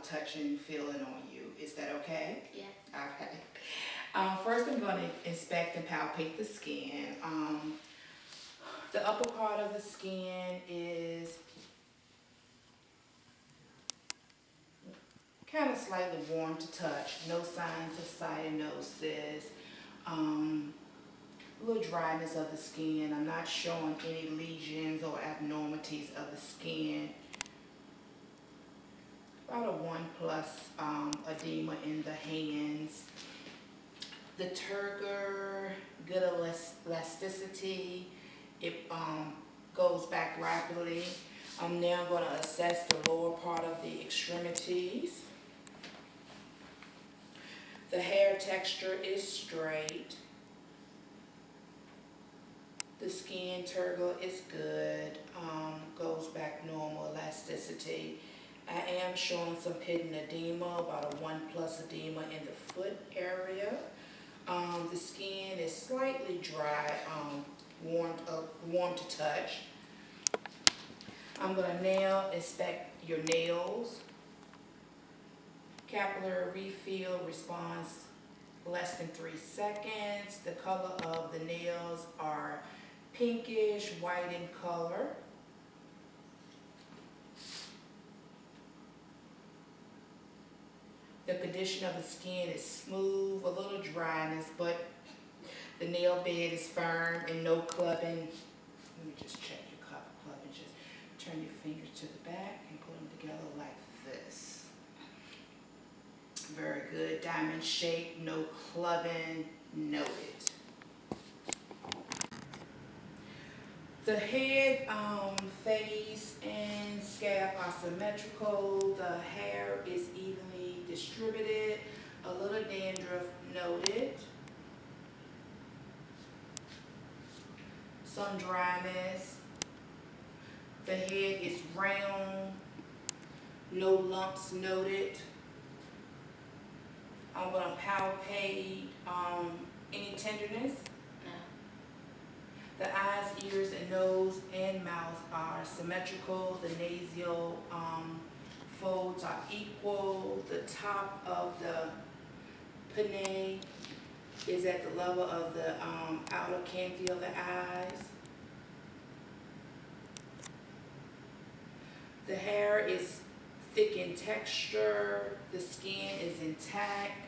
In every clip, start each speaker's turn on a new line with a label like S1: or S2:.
S1: touching and feeling on you. Is that okay?
S2: Yeah.
S1: Okay. First, I'm going to inspect and palpate the skin. The upper part of the skin is kind of slightly warm to touch. No signs of cyanosis. A little dryness of the skin. I'm not showing any lesions or abnormalities of the skin. About a 1 plus edema in the hands. The turgor, good elasticity. It goes back rapidly. I'm now going to assess the lower part of the extremities. The hair texture is straight. The skin turgor is good. Goes back normal elasticity. I am showing some pitting edema, about a 1 plus edema in the foot area. The skin is slightly dry, warm to touch. I'm going to now inspect your nails. Capillary refill responds less than 3 seconds. The color of the nails are pinkish, white in color. The condition of the skin is smooth, a little dryness, but the nail bed is firm and no clubbing. Let me just check your clubbing. Just turn your fingers to the back and put them together like this. Very good. Diamond shape, no clubbing, noted. The head, face, and scalp are symmetrical. The hair is evenly distributed. A little dandruff noted. Some dryness. The head is round. No lumps noted. I'm going to palpate any tenderness. The eyes, ears, and nose and mouth are symmetrical. The nasal folds are equal. The top of the pinnae is at the level of the outer canopy of the eyes. The hair is thick in texture. The skin is intact.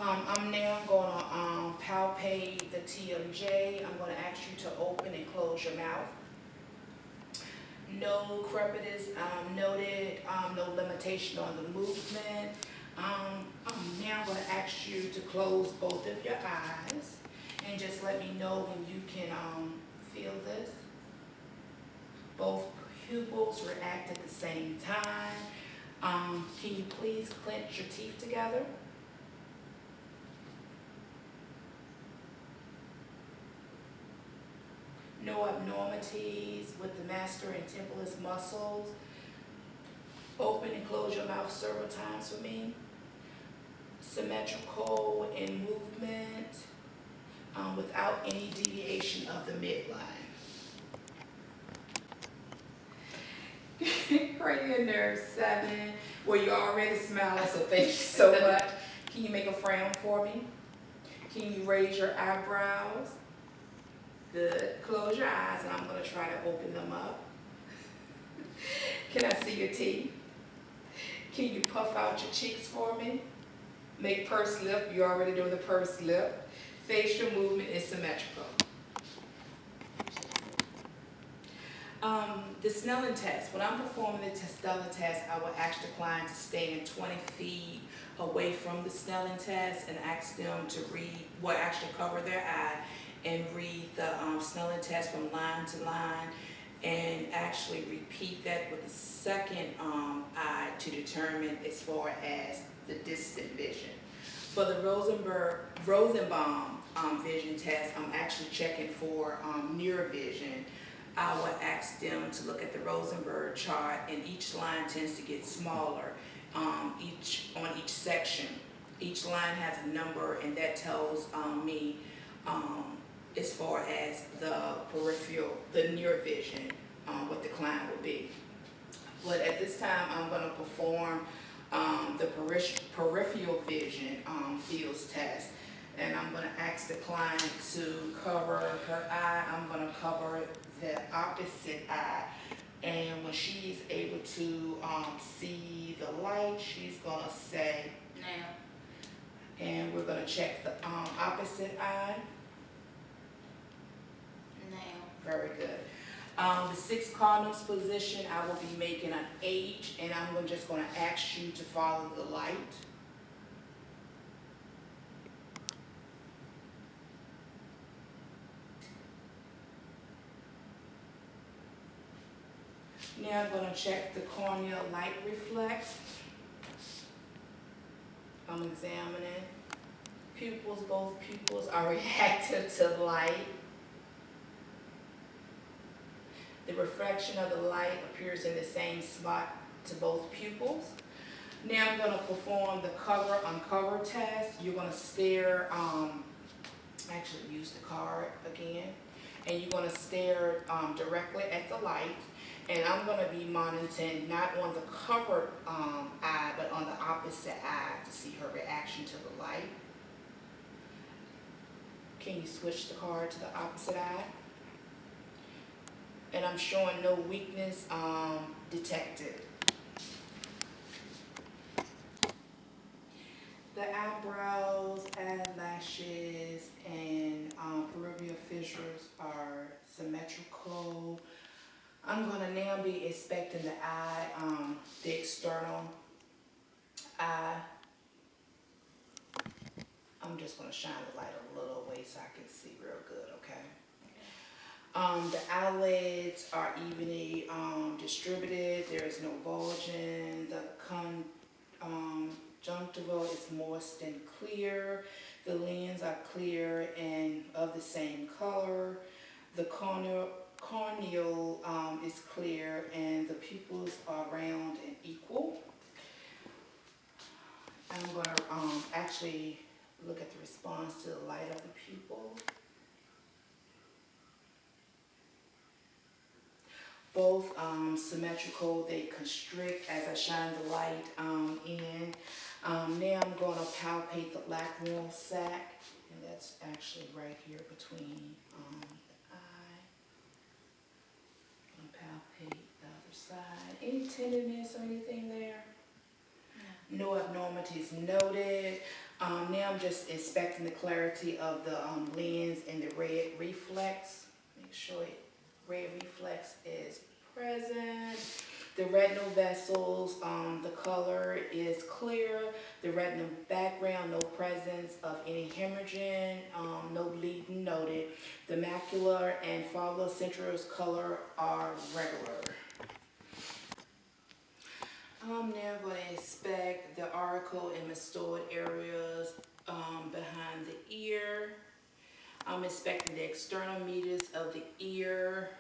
S1: I'm now going to palpate the TMJ. I'm going to ask you to open and close your mouth. No crepitus noted, no limitation on the movement. I'm now going to ask you to close both of your eyes and just let me know when you can feel this. Both pupils react at the same time. Can you please clench your teeth together? No abnormalities with the master and temporis muscles. Open and close your mouth several times for me. Symmetrical in movement without any deviation of the midline. Cranial nerve 7. Well, you're already smiling, so thank you so much. Can you make a frown for me? Can you raise your eyebrows? Good. Close your eyes, and I'm going to try to open them up. Can I see your teeth? Can you puff out your cheeks for me? Make pursed lip. You're already doing the pursed lip. Facial movement is symmetrical. The Snellen test. When I'm performing the Snellen test, I will ask the client to stand 20 feet away from the Snellen test and ask them to actually cover their eye and read the Snellen test from line to line, and actually repeat that with the second eye to determine as far as the distant vision. For the Rosenbaum vision test, I'm actually checking for near vision. I would ask them to look at the Rosenberg chart, and each line tends to get smaller on each section. Each line has a number, and that tells me as far as the peripheral, the near vision, what the client would be. But at this time, I'm going to perform peripheral vision fields test. And I'm gonna ask the client to cover her eye. I'm gonna cover the opposite eye. And when she's able to see the light, she's gonna say,
S2: Now.
S1: and we're gonna check the opposite eye.
S2: Now.
S1: Very good. The 6 cardinals position, I will be making an H, and I'm just gonna ask you to follow the light. Now I'm gonna check the corneal light reflex. I'm examining. Pupils, both pupils are reactive to light. The reflection of the light appears in the same spot to both pupils. Now I'm going to perform the cover-uncover test. You're going to stare, actually use the card again, and you're going to stare directly at the light. And I'm going to be monitoring not on the covered eye, but on the opposite eye to see her reaction to the light. Can you switch the card to the opposite eye? And I'm showing no weakness detected. The eyebrows, eyelashes, and peripheral fissures are symmetrical. I'm going to now be inspecting the eye, the external eye. I'm just going to shine the light a little way so I can see real good, okay? The eyelids are evenly distributed. There is no bulging. The conjunctiva is moist and clear. The lens are clear and of the same color. The corneal is clear, and the pupils are round and equal. I'm going to actually look at the response to the light of the pupil. Both symmetrical, they constrict as I shine the light in. Now I'm going to palpate the lacrimal sac, and that's actually right here between the eye. I'm going to palpate the other side. Any tenderness or anything there? No abnormalities noted. Now I'm just inspecting the clarity of the lens and the red reflex. Make sure red reflex is present. The retinal vessels, the color is clear. The retinal background, no presence of any hemorrhaging, no bleeding noted. The macular and foveal central color are regular. I'm now going to inspect the auricle and mastoid areas behind the ear. I'm inspecting the external meatus of the ear,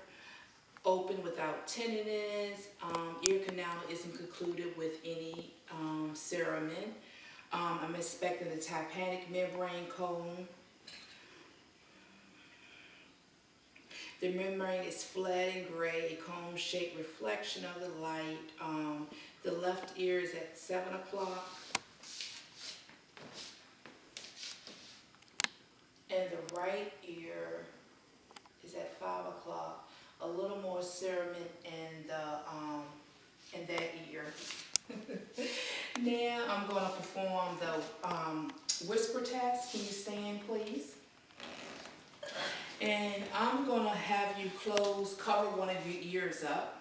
S1: open without tenderness. Ear canal isn't concluded with any ceramin. I'm inspecting the tympanic membrane cone. The membrane is flat and gray, a cone-shaped reflection of the light. The left ear is at 7 o'clock. And the right ear is at 5 o'clock. A little more ceramin in that ear. Now I'm going to perform the whisper test. Can you stand, please? And I'm going to have you cover one of your ears up.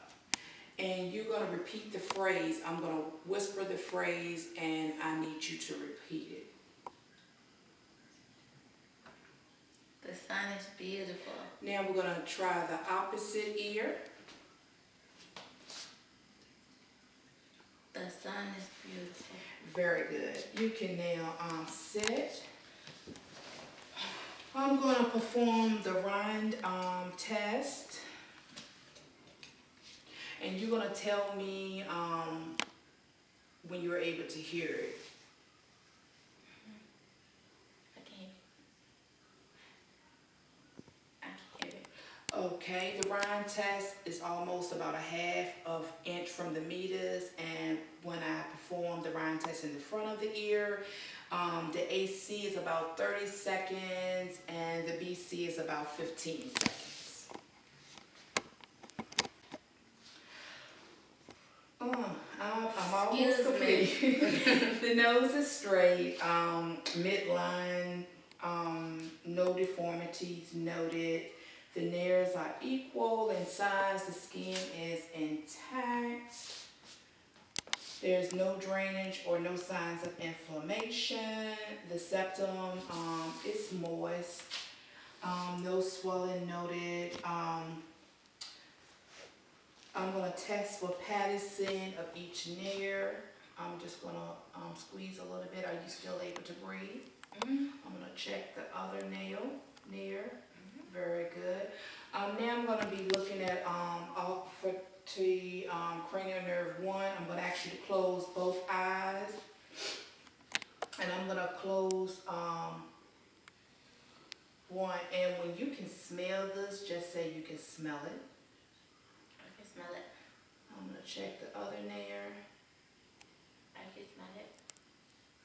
S1: And you're going to repeat the phrase. I'm going to whisper the phrase, and I need you to repeat it.
S2: The sun is beautiful.
S1: Now we're going to try the opposite ear.
S2: The sun is beautiful.
S1: Very good. You can now sit. I'm going to perform the Rand test. And you're going to tell me when you're able to hear it.
S2: I can't hear it.
S1: Okay. okay. The Rhine test is almost about a half of inch from the meters, and when I perform the Rhine test in the front of the ear, the AC is about 30 seconds and the BC is about 15 seconds. I'm almost complete. The nose is straight, midline, no deformities noted. The nares are equal in size. The skin is intact. There's no drainage or no signs of inflammation. The septum is moist. No swelling noted. I'm going to test for Patterson of each nair. I'm just going to squeeze a little bit. Are you still able to breathe? I'm going to check the other nair. Very good. Now I'm going to be looking at cranial nerve 1. I'm going to ask you to close both eyes. And I'm going to close one. And when you can smell this, just say you can smell it.
S2: I can smell it.
S1: I'm going to check the other nair.
S2: I can smell it.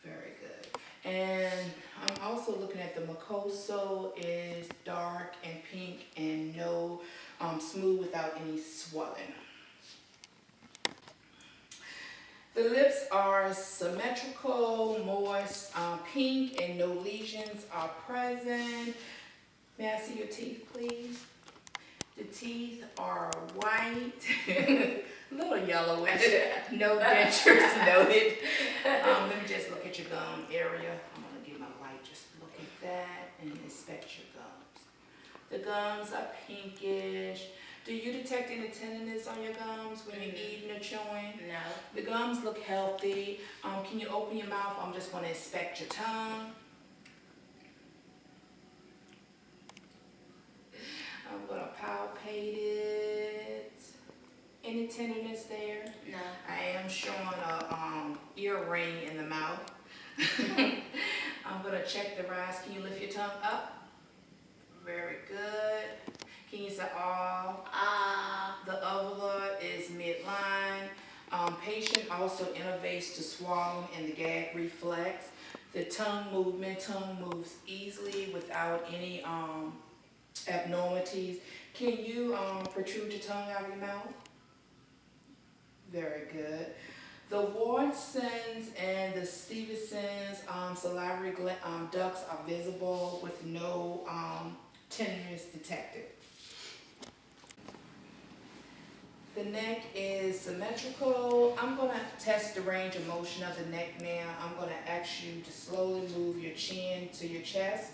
S1: Very good. And I'm also looking at the mucosa is dark and pink and no smooth without any swelling. The lips are symmetrical, moist, pink, and no lesions are present. May I see your teeth, please? The teeth are white, a little yellowish, no dentures noted. Let me just look at your gum area. I'm going to get my light, just look at that and inspect your gums. The gums are pinkish. Do you detect any tenderness on your gums when you're eating or chewing?
S2: No.
S1: The gums look healthy. Can you open your mouth? I'm just going to inspect your tongue. I'm going to palpate it. Any tenderness there?
S2: No.
S1: I am showing a ear ring in the mouth. I'm going to check the rise. Can you lift your tongue up? Very good. Can you say ah? The uvula is midline. Patient also innervates to swallow in the gag reflex. The tongue moves easily without any abnormalities. Can you protrude your tongue out of your mouth? Very good. The Watsons and the Stevenson's salivary ducts are visible with no tenderness detected. The neck is symmetrical. I'm going to test the range of motion of the neck now. I'm going to ask you to slowly move your chin to your chest.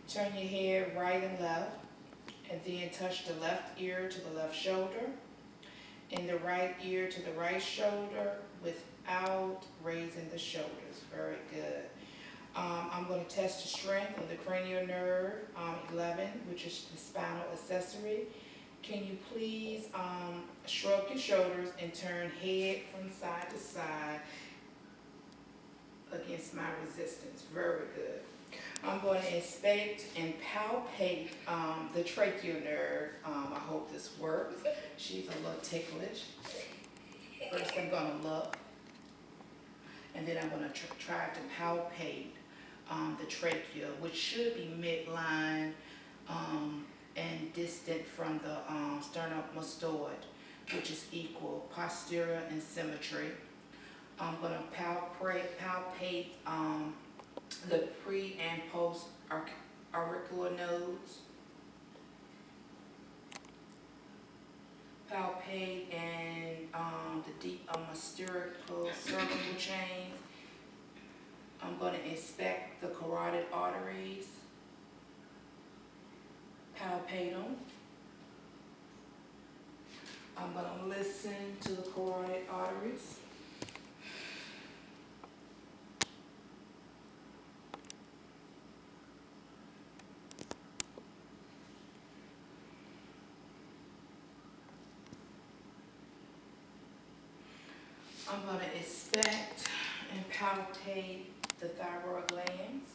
S1: Turn your head right and left, and then touch the left ear to the left shoulder, and the right ear to the right shoulder without raising the shoulders. Very good. I'm going to test the strength of the cranial nerve 11, which is the spinal accessory. Can you please shrug your shoulders and turn head from side to side against my resistance? Very good. I'm going to inspect and palpate the tracheal nerve. I hope this works. She's a little ticklish. First I'm going to look, and then I'm going to try to palpate the trachea, which should be midline and distant from the sternomastoid, which is equal, posterior and symmetry. I'm going to palpate the pre and post auricular nodes. Palpate and the deep mystical cervical chains. I'm going to inspect the carotid arteries. Palpate them. I'm going to listen to the carotid arteries. I'm going to inspect and palpate the thyroid glands.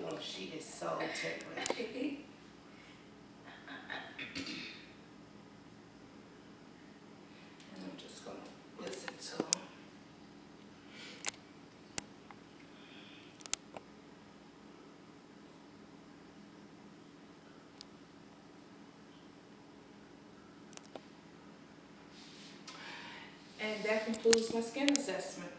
S1: Oh, she is so ticklish. And that concludes my skin assessment.